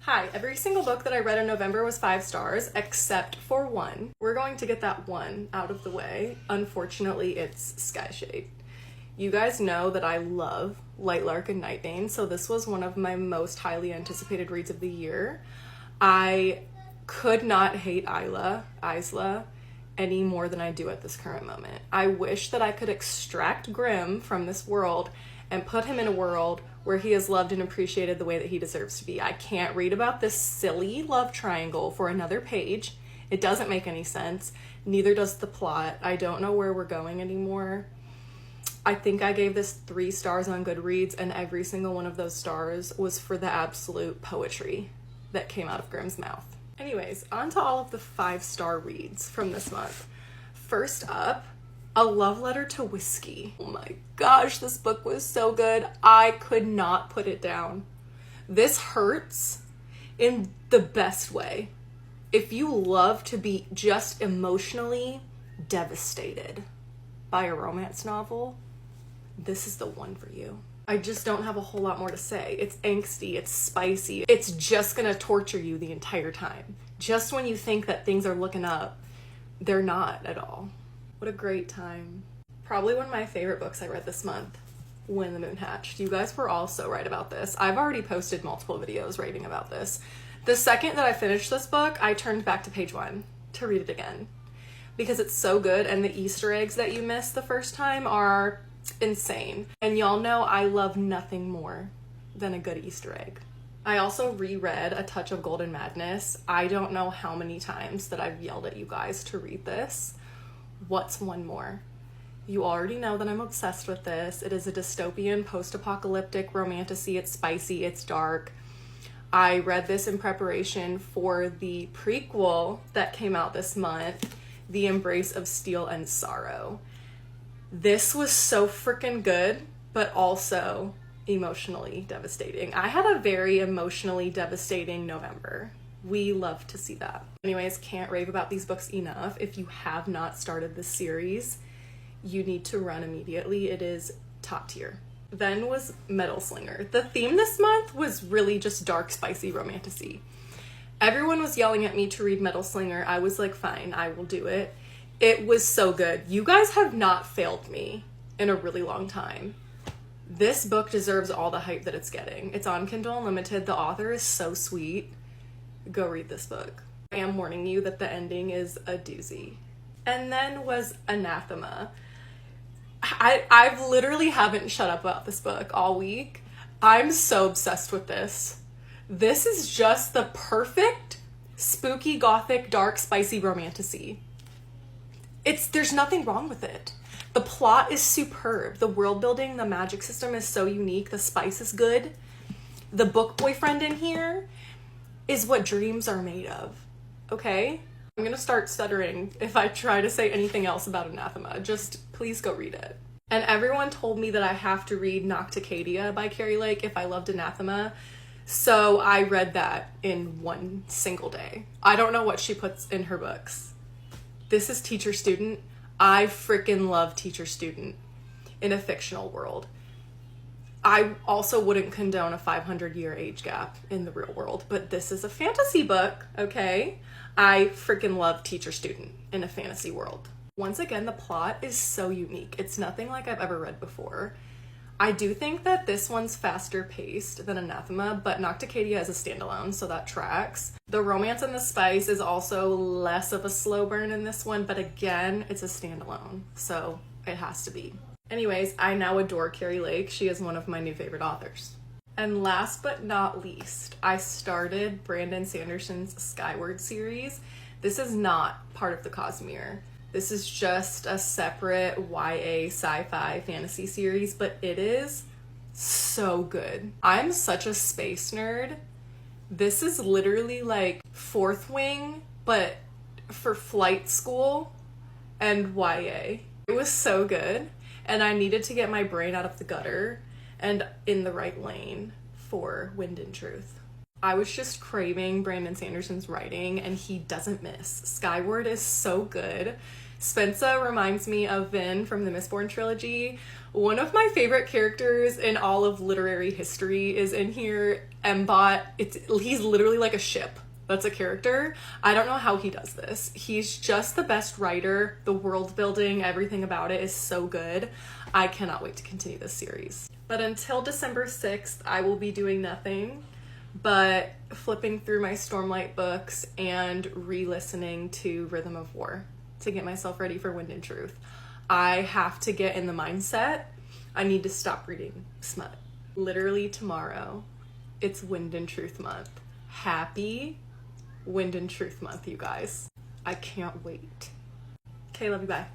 Hi, every single book that I read in November was 5 stars, except for one. We're going to get that one out of the way. Unfortunately, it's Skyshade. You guys know that I love Lightlark and Nightbane, so this was one of my most highly anticipated reads of the year. I could not hate Isla, any more than I do at this current moment. I wish that I could extract Grimm from this world and put him in a world where he is loved and appreciated the way that he deserves to be. I can't read about this silly love triangle for another page. It doesn't make any sense. Neither does the plot. I don't know where we're going anymore. I think I gave this 3 stars on Goodreads, and every single one of those stars was for the absolute poetry that came out of Grimm's mouth. Anyways, on to all of the 5-star reads from this month. First up, A Love Letter to Whiskey. Oh my gosh, this book was so good. I could not put it down. This hurts in the best way. If you love to be just emotionally devastated by a romance novel, this is the one for you. I just don't have a whole lot more to say. It's angsty, it's spicy, it's just gonna torture you the entire time. Just when you think that things are looking up, they're not at all. What a great time. Probably one of my favorite books I read this month, When the Moon Hatched. You guys were all so right about this. I've already posted multiple videos raving about this. The second that I finished this book, I turned back to page 1 to read it again because it's so good, and the Easter eggs that you missed the first time are insane. And y'all know I love nothing more than a good Easter egg. I also reread A Touch of Golden Madness. I don't know how many times that I've yelled at you guys to read this. What's one more? You already know that I'm obsessed with this. It is a dystopian, post-apocalyptic romantasy. It's spicy, it's dark. I read this in preparation for the prequel that came out this month, The Embrace of Steel and Sorrow. This was so freaking good, but also emotionally devastating. I had a very emotionally devastating November. We love to see that. Anyways, can't rave about these books enough. If you have not started this series, you need to run immediately. It is top tier. Then was Metal Slinger. The theme this month was really just dark, spicy romantasy. Everyone was yelling at me to read Metal Slinger. I was like, fine, I will do it. It was so good. You guys have not failed me in a really long time. This book deserves all the hype that it's getting. It's on Kindle Unlimited. The author is so sweet. Go read this book. I am warning you that the ending is a doozy. And then was Anathema. I've literally haven't shut up about this book all week. I'm so obsessed with this. This is just the perfect spooky, gothic, dark, spicy romantasy. There's nothing wrong with it. The plot is superb. The world building, the magic system is so unique. The spice is good. The book boyfriend in here is what dreams are made of. Okay? I'm gonna start stuttering if I try to say anything else about Anathema. Just please go read it. And everyone told me that I have to read Nocticadia by Carrie Lake if I loved Anathema. So I read that in one single day. I don't know what she puts in her books. This is teacher-student. I freaking love teacher-student in a fictional world. I also wouldn't condone a 500-year age gap in the real world, but this is a fantasy book, okay? I freaking love teacher-student in a fantasy world. Once again, the plot is so unique. It's nothing like I've ever read before. I do think that this one's faster paced than Anathema, but Nocticadia is a standalone, so that tracks. The romance and the spice is also less of a slow burn in this one, but again, it's a standalone, so it has to be. Anyways, I now adore Carrie Lake. She is one of my new favorite authors. And last but not least, I started Brandon Sanderson's Skyward series. This is not part of the Cosmere. This is just a separate YA sci-fi fantasy series, but it is so good. I'm such a space nerd. This is literally like Fourth Wing, but for flight school and YA. It was so good, and I needed to get my brain out of the gutter and in the right lane for Wind and Truth. I was just craving Brandon Sanderson's writing, and he doesn't miss. Skyward is so good. Spensa reminds me of Vin from the Mistborn trilogy. One of my favorite characters in all of literary history is in here. Embot. He's literally like a ship. That's a character. I don't know how he does this. He's just the best writer. The world building, everything about it is so good. I cannot wait to continue this series. But until December 6th, I will be doing nothing but flipping through my Stormlight books and re-listening to Rhythm of War to get myself ready for Wind and Truth. I have to get in the mindset. I need to stop reading smut. Literally tomorrow, it's Wind and Truth month. Happy Wind and Truth month, you guys. I can't wait. Okay, love you, bye.